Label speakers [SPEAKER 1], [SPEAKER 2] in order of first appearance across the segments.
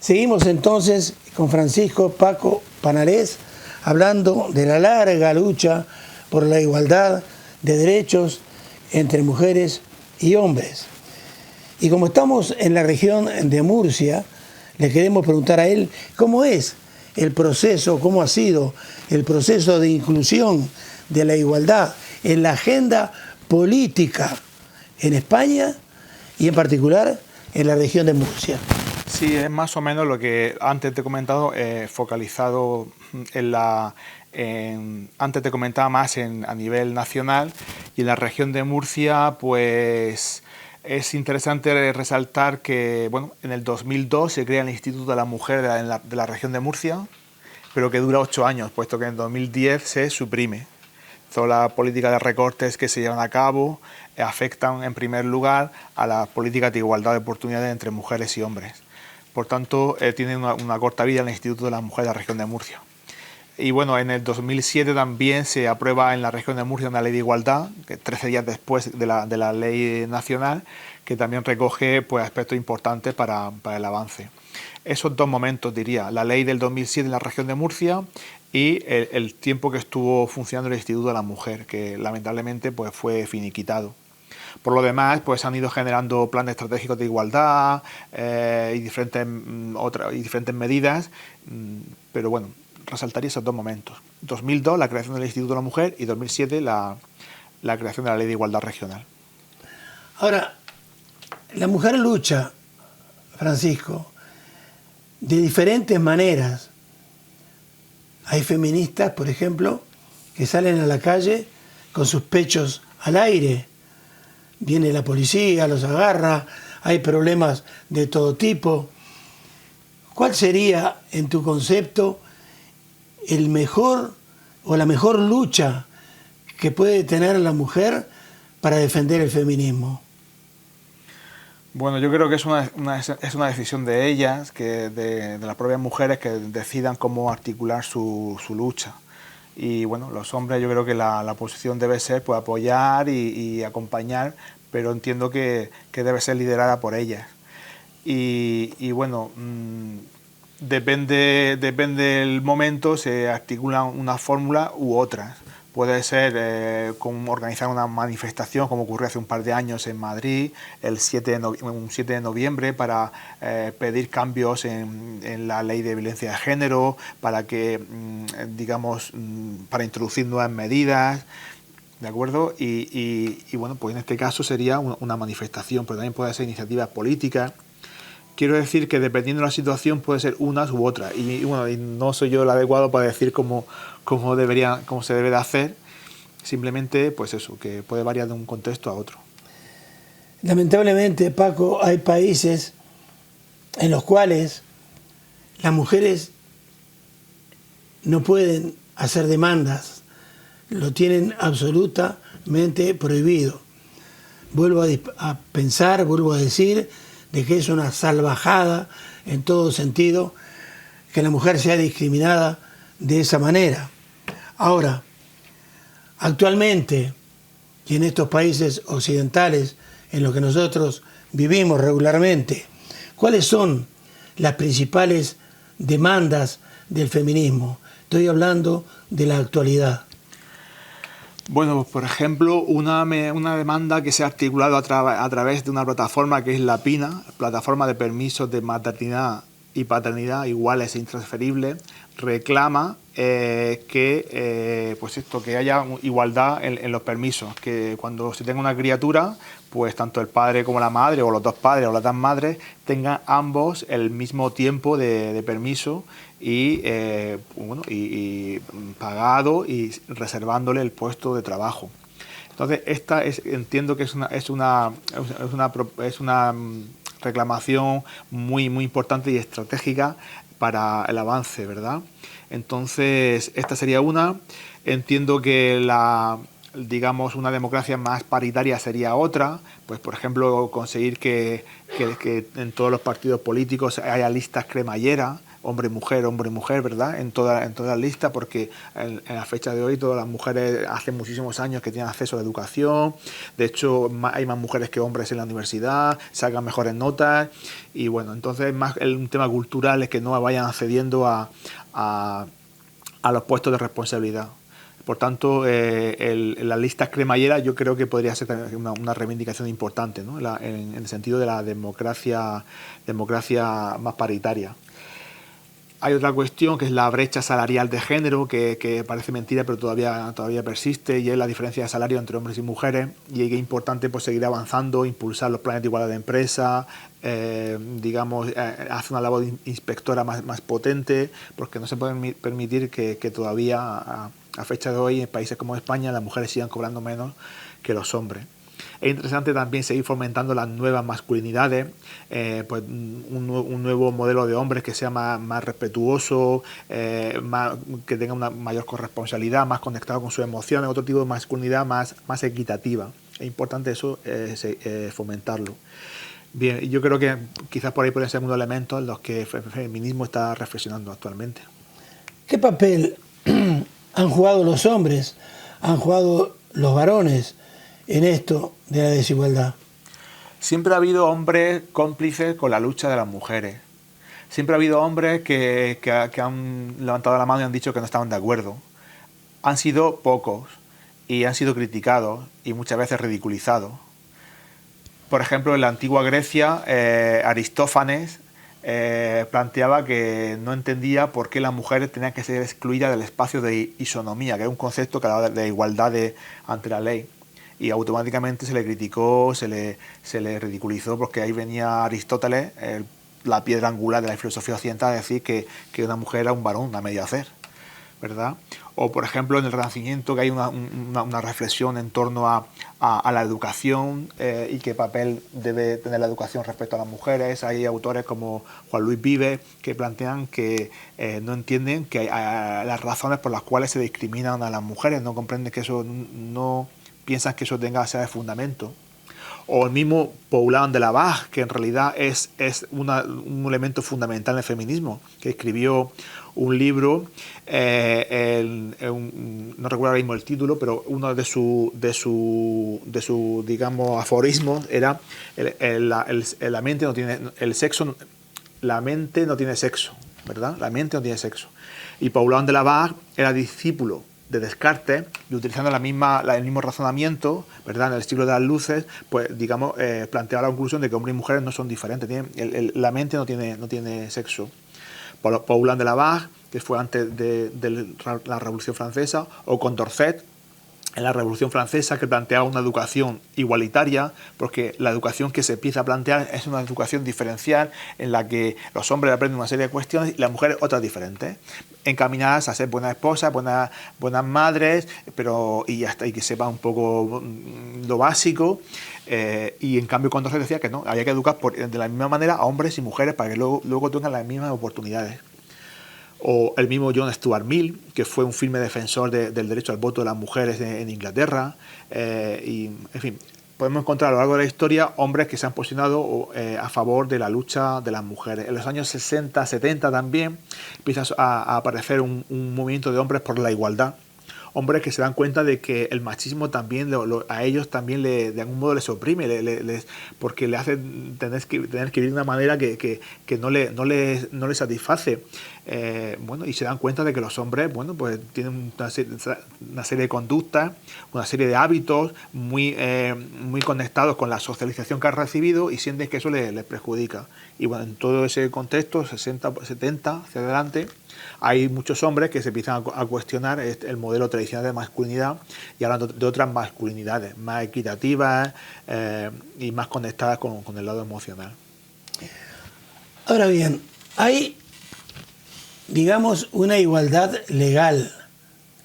[SPEAKER 1] Seguimos entonces con Francisco Paco Panarés hablando de la larga lucha por la igualdad de derechos entre mujeres y hombres. Y como estamos en la región de Murcia, le queremos preguntar a él cómo es el proceso, cómo ha sido el proceso de inclusión de la igualdad en la agenda política en España y en particular en la región de Murcia.
[SPEAKER 2] Sí, es más o menos lo que antes te he comentado, focalizado en la... antes te comentaba más a nivel nacional, y en la región de Murcia pues es interesante resaltar que bueno, en el 2002 se crea el Instituto de la Mujer de la región de Murcia, pero que dura 8 años, puesto que en 2010 se suprime. Toda la política de recortes que se llevan a cabo afectan en primer lugar a las políticas de igualdad de oportunidades entre mujeres y hombres. Por tanto, tiene una corta vida el Instituto de la Mujer de la región de Murcia. Y bueno, en el 2007 también se aprueba en la región de Murcia una ley de igualdad, que 13 días después de la ley nacional, que también recoge pues, aspectos importantes para el avance. Esos dos momentos, diría, la ley del 2007 en la región de Murcia y el tiempo que estuvo funcionando el Instituto de la Mujer, que lamentablemente pues, fue finiquitado. Por lo demás, pues han ido generando planes estratégicos de igualdad y diferentes medidas, pero bueno, resaltaría esos dos momentos. 2002, la creación del Instituto de la Mujer, y 2007, la creación de la Ley de Igualdad Regional.
[SPEAKER 1] Ahora, la mujer lucha, Francisco, de diferentes maneras. Hay feministas, por ejemplo, que salen a la calle con sus pechos al aire. Viene la policía, los agarra, hay problemas de todo tipo. ¿Cuál sería, en tu concepto, el mejor o la mejor lucha que puede tener la mujer para defender el feminismo?
[SPEAKER 2] Bueno, yo creo que es una decisión de ellas, de las propias mujeres, que decidan cómo articular su lucha. Y bueno, los hombres, yo creo que la posición debe ser pues, apoyar y acompañar, pero entiendo que debe ser liderada por ellas. Y bueno, depende del momento, se articulan una fórmula u otras. Puede ser como organizar una manifestación, como ocurrió hace un par de años en Madrid, un 7 de noviembre, para pedir cambios en la ley de violencia de género, para que, digamos, para introducir nuevas medidas, ¿de acuerdo? Y bueno, pues en este caso sería una manifestación, pero también puede ser iniciativas políticas. Quiero decir que dependiendo de la situación puede ser unas u otras, y bueno, y no soy yo el adecuado para decir cómo se debe de hacer. Simplemente pues eso, que puede variar de un contexto a otro.
[SPEAKER 1] Lamentablemente, Paco, hay países en los cuales las mujeres no pueden hacer demandas, lo tienen absolutamente prohibido. Vuelvo a pensar, vuelvo a decir, de que es una salvajada en todo sentido que la mujer sea discriminada de esa manera. Ahora, actualmente, y en estos países occidentales en los que nosotros vivimos regularmente, ¿cuáles son las principales demandas del feminismo? Estoy hablando de la actualidad.
[SPEAKER 2] Bueno, por ejemplo, una demanda que se ha articulado a través de una plataforma que es la PINA, Plataforma de Permisos de Maternidad y Paternidad Iguales e Intransferibles, reclama que haya igualdad en los permisos, que cuando se tenga una criatura, pues tanto el padre como la madre, o los dos padres o las dos madres, tengan ambos el mismo tiempo de permiso y pagado, y reservándole el puesto de trabajo. Entonces, entiendo que es una reclamación muy importante y estratégica para el avance, ¿verdad? Entonces, esta sería una. Entiendo que una democracia más paritaria sería otra, pues por ejemplo conseguir que en todos los partidos políticos haya listas cremallera, hombre y mujer, ¿verdad? En toda la lista, porque en la fecha de hoy todas las mujeres hace muchísimos años que tienen acceso a la educación. De hecho, hay más mujeres que hombres en la universidad, sacan mejores notas, y bueno, entonces más un tema cultural es que no vayan accediendo a los puestos de responsabilidad. Por tanto, las listas cremalleras yo creo que podría ser una reivindicación importante, ¿no? En el sentido de la democracia más paritaria. Hay otra cuestión que es la brecha salarial de género, que parece mentira pero todavía persiste, y es la diferencia de salario entre hombres y mujeres, y es importante pues seguir avanzando, impulsar los planes de igualdad de empresa, hacer una labor inspectora más potente, porque no se puede permitir que todavía a fecha de hoy en países como España las mujeres sigan cobrando menos que los hombres. Es interesante también seguir fomentando las nuevas masculinidades, pues un nuevo modelo de hombres que sea más respetuoso, que tenga una mayor corresponsabilidad, más conectado con sus emociones, otro tipo de masculinidad más equitativa. Es importante eso, fomentarlo. Bien, yo creo que quizás por ahí podría ser uno de los elementos en los que el feminismo está reflexionando actualmente.
[SPEAKER 1] ¿Qué papel han jugado los hombres, han jugado los varones en esto de la desigualdad?
[SPEAKER 2] Siempre ha habido hombres cómplices con la lucha de las mujeres. Siempre ha habido hombres que han levantado la mano y han dicho que no estaban de acuerdo. Han sido pocos y han sido criticados y muchas veces ridiculizados. Por ejemplo, en la antigua Grecia, Aristófanes planteaba que no entendía por qué las mujeres tenían que ser excluidas del espacio de isonomía, que es un concepto que hablaba de igualdad ante la ley. Y automáticamente se le criticó, se le ridiculizó, porque ahí venía Aristóteles, la piedra angular de la filosofía occidental, a decir que una mujer era un varón a medio hacer, ¿verdad? O, por ejemplo, en el Renacimiento, que hay una reflexión en torno a la educación y qué papel debe tener la educación respecto a las mujeres. Hay autores como Juan Luis Vives que plantean que no entienden que las razones por las cuales se discriminan a las mujeres, no comprenden que eso no piensan que eso tenga ese fundamento. O el mismo Paulin Delabarre, que en realidad es un elemento fundamental en el feminismo, que escribió un libro, no recuerdo ahora mismo el título, pero uno de sus digamos, aforismos era la mente no tiene el sexo, la mente no tiene sexo, ¿verdad? La mente no tiene sexo. Y Paulin Delabarre era discípulo de Descartes, y utilizando el mismo razonamiento, ¿verdad? En el siglo de las luces, pues digamos, planteaba la conclusión de que hombres y mujeres no son diferentes, la mente no tiene sexo. Paulin Delabarre, que fue antes de la Revolución Francesa, o Condorcet, en la Revolución Francesa, que planteaba una educación igualitaria, porque la educación que se empieza a plantear es una educación diferencial en la que los hombres aprenden una serie de cuestiones y las mujeres otras diferentes, encaminadas a ser buenas esposas, buenas madres, y que sepan un poco lo básico. Y en cambio Condorcet decía que no, había que educar de la misma manera a hombres y mujeres para que luego tengan las mismas oportunidades. O el mismo John Stuart Mill, que fue un firme defensor del derecho al voto de las mujeres en Inglaterra. Y, en fin, podemos encontrar a lo largo de la historia hombres que se han posicionado a favor de la lucha de las mujeres. En los años 60, 70 también empieza a aparecer un movimiento de hombres por la igualdad. Hombres que se dan cuenta de que el machismo también a ellos también de algún modo les oprime, porque le hace tener que vivir de una manera que no les satisface. Y se dan cuenta de que los hombres, pues tienen una serie de conductas, una serie de hábitos muy conectados con la socialización que han recibido, y sienten que eso les perjudica. Y bueno, en todo ese contexto, 60, 70 hacia adelante, hay muchos hombres que se empiezan a cuestionar el modelo tradicional de masculinidad y hablan de otras masculinidades más equitativas y más conectadas con el lado emocional.
[SPEAKER 1] Ahora bien, hay, digamos, una igualdad legal.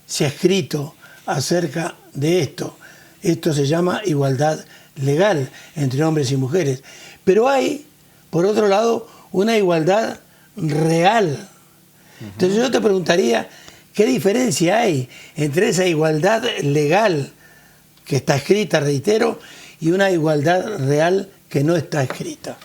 [SPEAKER 1] Se ha escrito acerca de esto. Esto se llama igualdad legal entre hombres y mujeres. Pero hay, por otro lado, una igualdad real. Entonces yo te preguntaría, ¿qué diferencia hay entre esa igualdad legal que está escrita, reitero, y una igualdad real que no está escrita?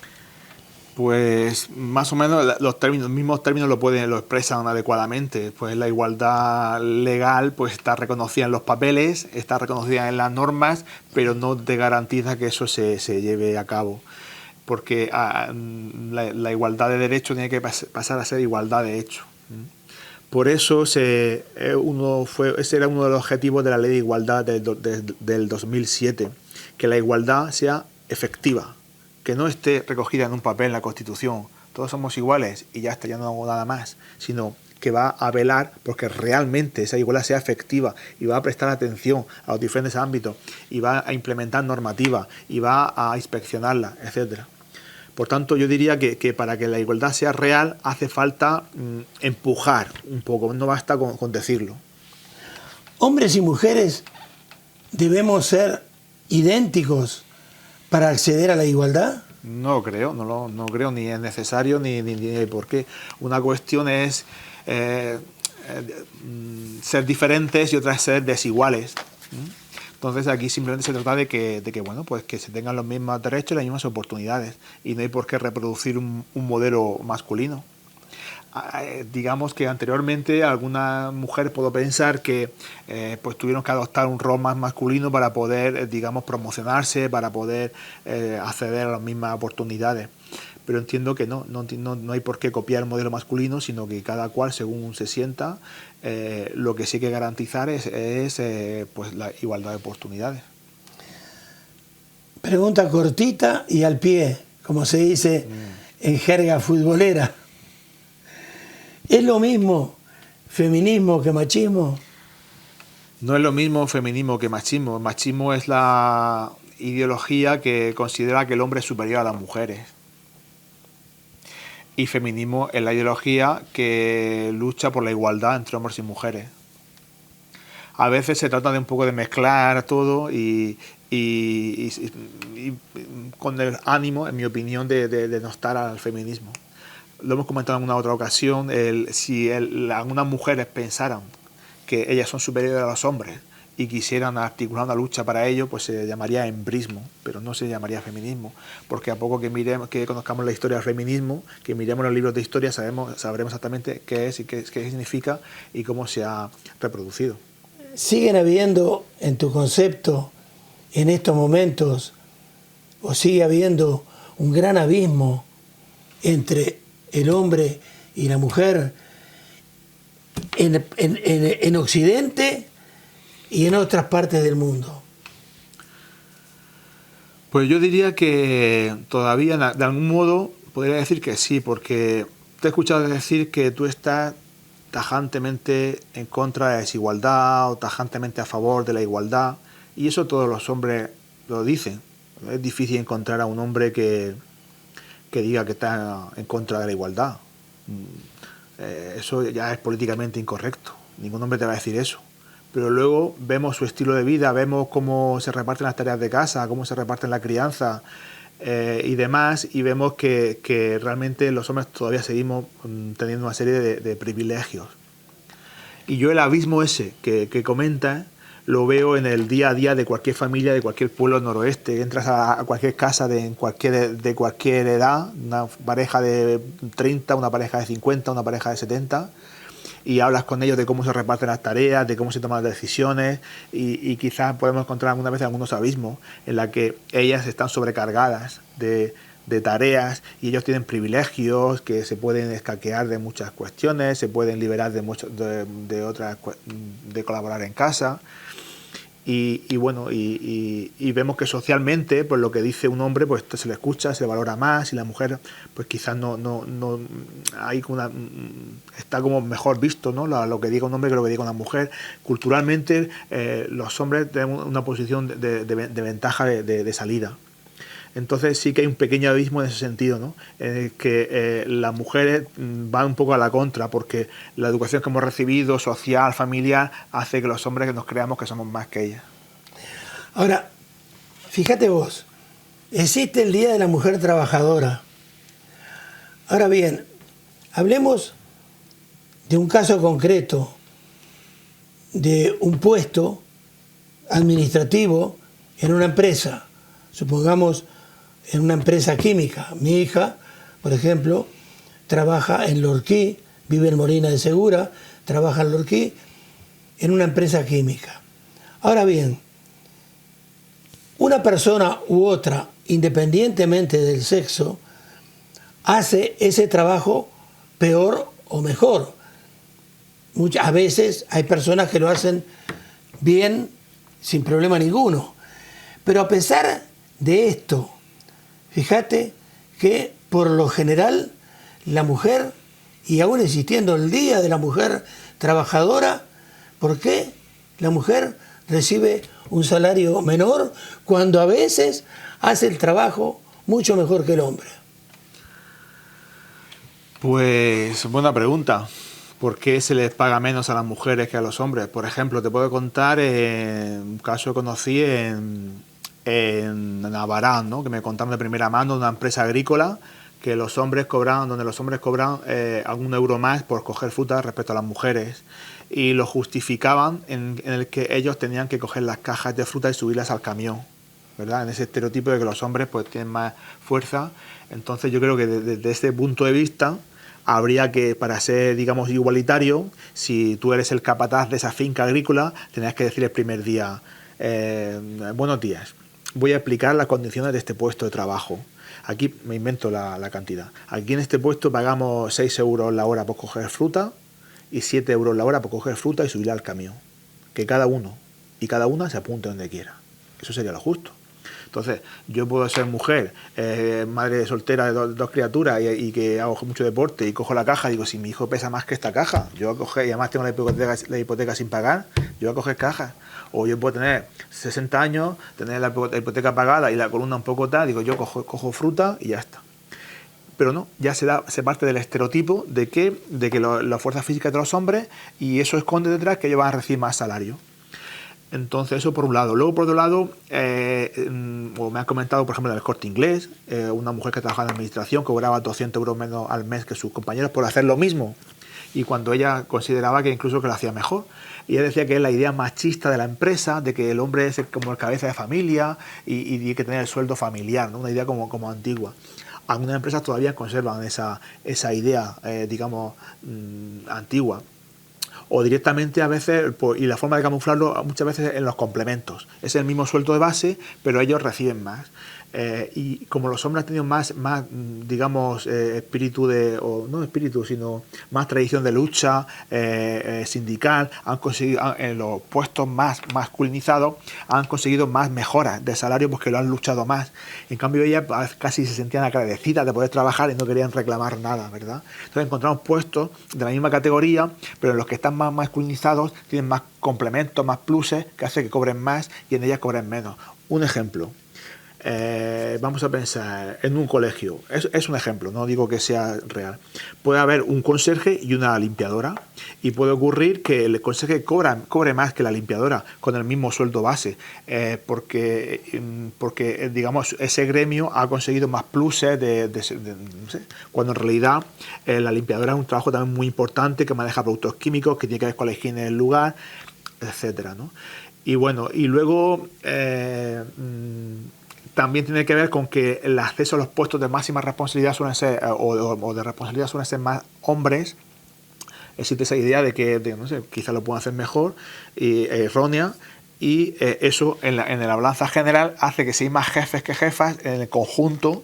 [SPEAKER 2] Pues más o menos los mismos términos lo expresan adecuadamente. Pues la igualdad legal pues está reconocida en los papeles, está reconocida en las normas, pero no te garantiza que eso se lleve a cabo. Porque la igualdad de derecho tiene que pasar a ser igualdad de hecho. Por eso ese era uno de los objetivos de la Ley de Igualdad del 2007, que la igualdad sea efectiva, que no esté recogida en un papel en la Constitución, todos somos iguales y ya está, ya no hago nada más, sino que va a velar porque realmente esa igualdad sea efectiva y va a prestar atención a los diferentes ámbitos y va a implementar normativa y va a inspeccionarla, etcétera. Por tanto, yo diría que para que la igualdad sea real hace falta empujar un poco, no basta con decirlo.
[SPEAKER 1] ¿Hombres y mujeres debemos ser idénticos para acceder a la igualdad?
[SPEAKER 2] No creo, no creo ni es necesario ni hay por qué. Una cuestión es ser diferentes y otra es ser desiguales. Entonces aquí simplemente se trata de que bueno, pues que se tengan los mismos derechos y las mismas oportunidades y no hay por qué reproducir un modelo masculino. Digamos que anteriormente algunas mujeres puedo pensar que pues tuvieron que adoptar un rol más masculino para poder digamos promocionarse, para poder acceder a las mismas oportunidades, pero entiendo que no hay por qué copiar el modelo masculino, sino que cada cual según se sienta, lo que sí hay que garantizar es pues la igualdad de oportunidades.
[SPEAKER 1] Pregunta cortita y al pie, como se dice en jerga futbolera. ¿Es lo mismo feminismo que machismo?
[SPEAKER 2] No es lo mismo feminismo que machismo. El machismo es la ideología que considera que el hombre es superior a las mujeres. Y feminismo es la ideología que lucha por la igualdad entre hombres y mujeres. A veces se trata de un poco de mezclar todo y con el ánimo, en mi opinión, de denostar al feminismo. Lo hemos comentado en una otra ocasión, si algunas mujeres pensaran que ellas son superiores a los hombres y quisieran articular una lucha para ello, pues se llamaría embrismo, pero no se llamaría feminismo, porque a poco que conozcamos la historia del feminismo, que miremos los libros de historia, sabremos exactamente qué es y qué significa y cómo se ha reproducido.
[SPEAKER 1] ¿Siguen habiendo, en tu concepto, en estos momentos, o sigue habiendo un gran abismo entre el hombre y la mujer en Occidente y en otras partes del mundo?
[SPEAKER 2] Pues yo diría que todavía, de algún modo, podría decir que sí, porque te he escuchado decir que tú estás tajantemente en contra de la desigualdad o tajantemente a favor de la igualdad, y eso todos los hombres lo dicen. Es difícil encontrar a un hombre que diga que está en contra de la igualdad. Eso ya es políticamente incorrecto. Ningún hombre te va a decir eso. Pero luego vemos su estilo de vida, vemos cómo se reparten las tareas de casa, cómo se reparten la crianza y demás, y vemos que realmente los hombres todavía seguimos teniendo una serie de privilegios. Y yo el abismo ese que comenta lo veo en el día a día de cualquier familia, de cualquier pueblo noroeste. Entras a cualquier casa de cualquier edad, una pareja de 30, una pareja de 50, una pareja de 70, y hablas con ellos de cómo se reparten las tareas, de cómo se toman las decisiones, y quizás podemos encontrar alguna vez algunos abismos en la que ellas están sobrecargadas de tareas y ellos tienen privilegios que se pueden escaquear de muchas cuestiones, se pueden liberar de otras, de colaborar en casa. Y bueno, y vemos que socialmente, pues lo que dice un hombre, pues se le escucha, se le valora más, y la mujer, pues quizás no hay está como mejor visto, ¿no? Lo que diga un hombre que lo que diga una mujer. Culturalmente, los hombres tenemos una posición de ventaja de salida. Entonces sí que hay un pequeño abismo en ese sentido, ¿no? Que las mujeres van un poco a la contra, porque la educación que hemos recibido, social, familiar, hace que los hombres que nos creamos que somos más que ellas.
[SPEAKER 1] Ahora, fíjate vos, existe el Día de la Mujer Trabajadora. Ahora bien, hablemos de un caso concreto, de un puesto administrativo en una empresa, supongamos en una empresa química. Mi hija por ejemplo, trabaja en Lorquí, vive en Molina de Segura, trabaja en Lorquí, en una empresa química. Ahora bien, una persona u otra, independientemente del sexo, hace ese trabajo peor o mejor. A veces hay personas que lo hacen bien, sin problema ninguno. Pero a pesar de esto, fíjate que por lo general la mujer, y aún existiendo el Día de la Mujer Trabajadora, ¿por qué la mujer recibe un salario menor cuando a veces hace el trabajo mucho mejor que el hombre?
[SPEAKER 2] Pues buena pregunta. ¿Por qué se les paga menos a las mujeres que a los hombres? Por ejemplo, te puedo contar un caso que conocí en Navarán, ¿no? Que me contaron de primera mano de una empresa agrícola que los hombres cobran, donde los hombres cobran algún euro más por coger fruta respecto a las mujeres, y lo justificaban en el que ellos tenían que coger las cajas de fruta y subirlas al camión, ¿verdad? En ese estereotipo de que los hombres pues tienen más fuerza. Entonces yo creo que desde este punto de vista habría que, para ser, digamos, igualitario, si tú eres el capataz de esa finca agrícola, tenías que decir el primer día, buenos días, voy a explicar las condiciones de este puesto de trabajo. Aquí me invento la cantidad. Aquí en este puesto pagamos 6 euros la hora por coger fruta y 7 euros la hora por coger fruta y subirla al camión. Que cada uno y cada una se apunte donde quiera. Eso sería lo justo. Entonces, yo puedo ser mujer, madre soltera de dos criaturas y que hago mucho deporte y cojo la caja y digo, si mi hijo pesa más que esta caja, yo voy a coger, y además tengo la hipoteca sin pagar, yo voy a coger cajas. O yo puedo tener 60 años, tener la hipoteca pagada y la columna un poco tal, digo, yo cojo fruta y ya está. Pero no, ya se parte del estereotipo de que la fuerza física es de los hombres, y eso esconde detrás que ellos van a recibir más salario. Entonces, eso por un lado. Luego, por otro lado, me han comentado, por ejemplo, en el Corte Inglés, una mujer que trabajaba en administración cobraba 200 euros menos al mes que sus compañeros por hacer lo mismo, y cuando ella consideraba que incluso que lo hacía mejor. Y ella decía que es la idea machista de la empresa, de que el hombre es como el cabeza de familia y tiene que tener el sueldo familiar, ¿no? Una idea como antigua. Algunas empresas todavía conservan esa idea, digamos, antigua. O directamente a veces, y la forma de camuflarlo muchas veces en los complementos. Es el mismo sueldo de base, pero ellos reciben más. Y como los hombres han tenido más digamos, espíritu no espíritu, sino más tradición de lucha sindical, han conseguido, en los puestos más masculinizados, han conseguido más mejoras de salario porque lo han luchado más. En cambio, ellas casi se sentían agradecidas de poder trabajar y no querían reclamar nada, ¿verdad? Entonces encontramos puestos de la misma categoría, pero en los que están más masculinizados tienen más complementos, más pluses, que hace que cobren más y en ellas cobren menos. Un ejemplo. Vamos a pensar en un colegio, es un ejemplo, no digo que sea real. Puede haber un conserje y una limpiadora, y puede ocurrir que el conserje cobre más que la limpiadora con el mismo sueldo base, porque digamos, ese gremio ha conseguido más pluses no sé, cuando en realidad la limpiadora es un trabajo también muy importante, que maneja productos químicos, que tiene que ver con la higiene del lugar, etcétera, ¿no? Y bueno, y luego también tiene que ver con que el acceso a los puestos de máxima responsabilidad suelen ser, o de responsabilidad suelen ser más hombres. Existe esa idea de que, no sé, quizá lo puedan hacer mejor, y errónea, y eso en la balanza general hace que si hay más jefes que jefas, en el conjunto,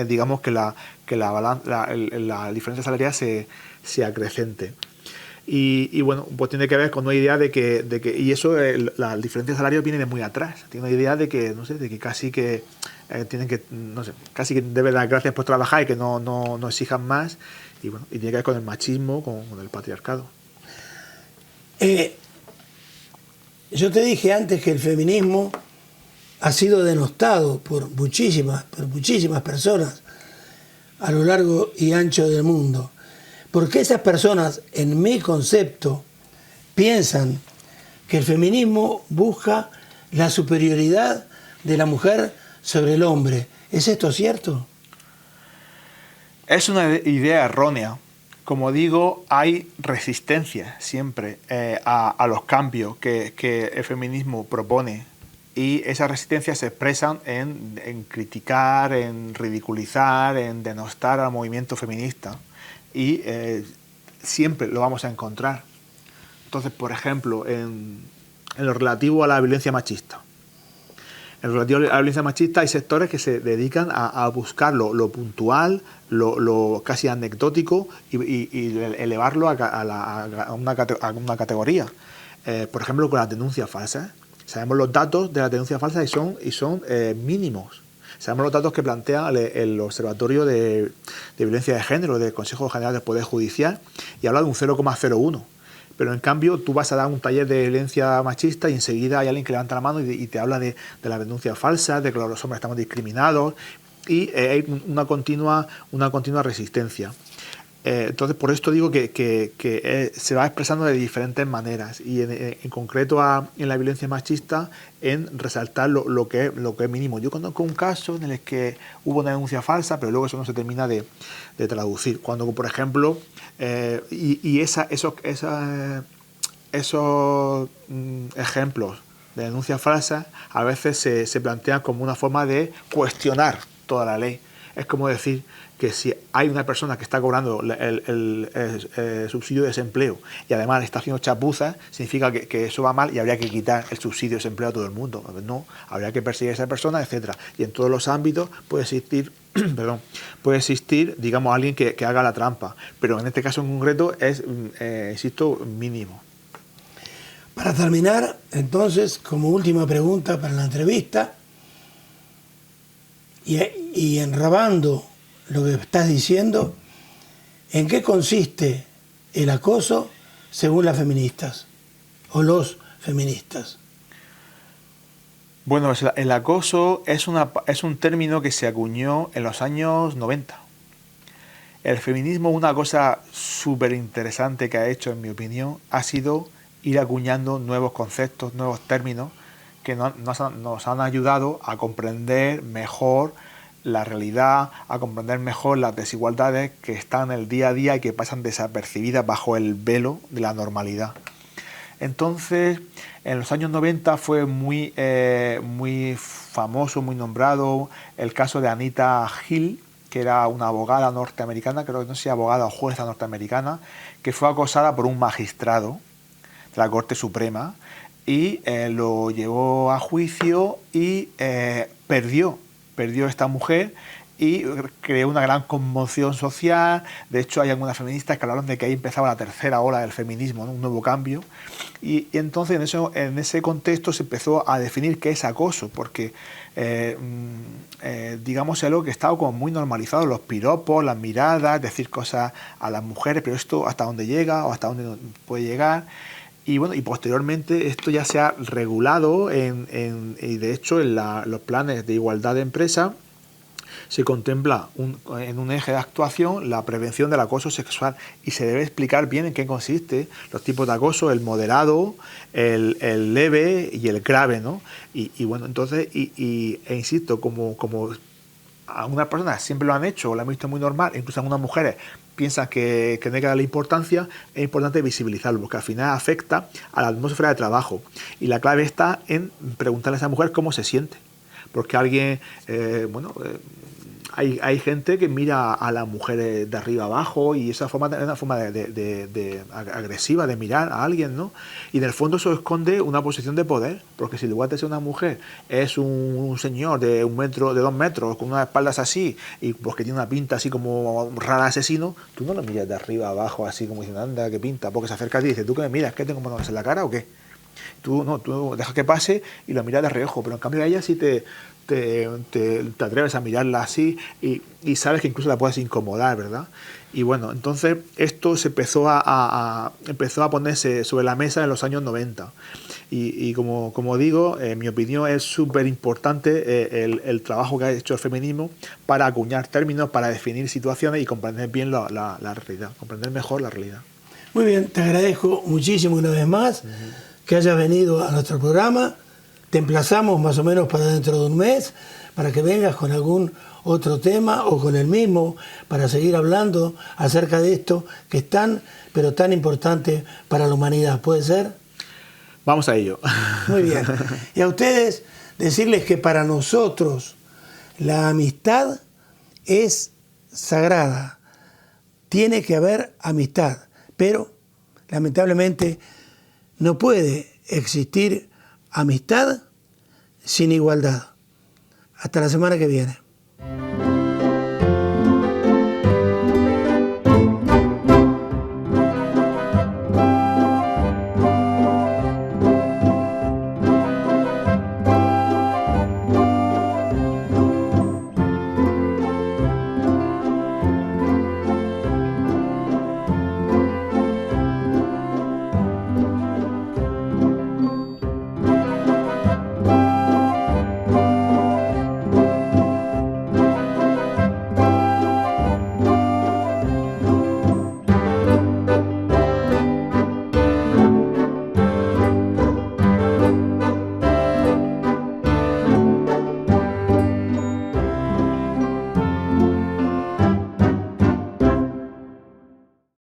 [SPEAKER 2] digamos que la diferencia salarial se acrecente. Y bueno, pues tiene que ver con una idea de que y eso, la diferencia de salario viene de muy atrás. Tiene una idea de que, no sé, de que casi que tienen que, no sé, casi que deben dar gracias por trabajar y que no exijan más. Y bueno, y tiene que ver con el machismo, con el patriarcado.
[SPEAKER 1] Yo te dije antes que el feminismo ha sido denostado por muchísimas personas a lo largo y ancho del mundo. Porque esas personas, en mi concepto, piensan que el feminismo busca la superioridad de la mujer sobre el hombre. ¿Es esto cierto?
[SPEAKER 2] Es una idea errónea. Como digo, hay resistencia siempre a los cambios que el feminismo propone. y esas resistencias se expresan en criticar, en ridiculizar, en denostar al movimiento feminista, y siempre lo vamos a encontrar. Entonces, por ejemplo, en lo relativo a la violencia machista. En lo relativo a la violencia machista hay sectores que se dedican a buscar lo puntual, lo casi anecdótico y elevarlo a una categoría. Por ejemplo, con las denuncias falsas. Sabemos los datos de las denuncias falsas y son mínimos. Sabemos los datos que plantea el Observatorio de Violencia de Género del Consejo General del Poder Judicial, y habla de un 0,01. Pero en cambio tú vas a dar un taller de violencia machista y enseguida hay alguien que levanta la mano y te habla de la denuncia falsa, de que los hombres estamos discriminados, y hay una continua resistencia. Entonces, por esto digo que se va expresando de diferentes maneras, y en concreto en la violencia machista, en resaltar lo que es mínimo. Yo conozco un caso en el que hubo una denuncia falsa, pero luego eso no se termina de traducir. Cuando, por ejemplo, esos ejemplos de denuncias falsas a veces se plantean como una forma de cuestionar toda la ley. Es como decir que si hay una persona que está cobrando el subsidio de desempleo y además está haciendo chapuzas, significa que eso va mal y habría que quitar el subsidio de desempleo a todo el mundo. No, habría que perseguir a esa persona, etcétera. Y en todos los ámbitos puede existir, digamos, alguien que haga la trampa. Pero en este caso en concreto es, insisto, mínimo.
[SPEAKER 1] Para terminar, entonces, como última pregunta para la entrevista, y enrabando lo que estás diciendo, ¿en qué consiste el acoso según las feministas o los feministas?
[SPEAKER 2] Bueno, el acoso es un término que se acuñó en los años 90. El feminismo, una cosa súper interesante que ha hecho, en mi opinión, ha sido ir acuñando nuevos conceptos, nuevos términos que nos han ayudado a comprender mejor la realidad, a comprender mejor las desigualdades que están en el día a día y que pasan desapercibidas bajo el velo de la normalidad. Entonces, en los años 90 fue muy famoso, muy nombrado el caso de Anita Hill, que era una abogada norteamericana, creo que no sé si abogada o jueza norteamericana, que fue acosada por un magistrado de la Corte Suprema, y lo llevó a juicio y perdió esta mujer, y creó una gran conmoción social. De hecho, hay algunas feministas que hablaron de que ahí empezaba la tercera ola del feminismo, ¿no? Un nuevo cambio, y entonces en ese contexto se empezó a definir qué es acoso, porque digamos es algo que estaba como muy normalizado, los piropos, las miradas, decir cosas a las mujeres, pero esto hasta dónde llega o hasta dónde no puede llegar. Y bueno, y posteriormente esto ya se ha regulado y de hecho en los planes de igualdad de empresa se contempla en un eje de actuación la prevención del acoso sexual, y se debe explicar bien en qué consiste los tipos de acoso, el moderado, el leve y el grave, ¿no? Y bueno, entonces, e insisto, como algunas personas siempre lo han hecho o lo han visto muy normal, incluso algunas mujeres piensan que no hay que darle importancia, es importante visibilizarlo, porque al final afecta a la atmósfera de trabajo. Y la clave está en preguntarle a esa mujer cómo se siente. Porque alguien, hay gente que mira a las mujeres de arriba abajo, y esa forma es una forma de agresiva de mirar a alguien, ¿no? Y en el fondo eso esconde una posición de poder, porque si en lugar de ser una mujer es un señor de 2 metros, con unas espaldas así, y pues que tiene una pinta así como rara asesino, tú no lo miras de arriba abajo así como diciendo, anda, qué pinta, porque se acerca a ti y dice, ¿tú qué me miras? ¿Qué tengo monos en la cara o qué? Tú dejas que pase y lo miras de reojo, pero en cambio a ella sí te atreves a mirarla así y sabes que incluso la puedes incomodar, ¿verdad? Y bueno, entonces esto se empezó a ponerse sobre la mesa en los años 90. Y como digo, en mi opinión es súper importante el trabajo que ha hecho el feminismo para acuñar términos, para definir situaciones y comprender bien la realidad, comprender mejor la realidad.
[SPEAKER 1] Muy bien, te agradezco muchísimo una vez más que hayas venido a nuestro programa. Te emplazamos más o menos para dentro de un mes, para que vengas con algún otro tema o con el mismo, para seguir hablando acerca de esto que es tan, pero tan importante para la humanidad. ¿Puede ser?
[SPEAKER 2] Vamos a ello.
[SPEAKER 1] Muy bien. Y a ustedes decirles que para nosotros la amistad es sagrada. Tiene que haber amistad, pero lamentablemente no puede existir amistad sin igualdad. Hasta la semana que viene.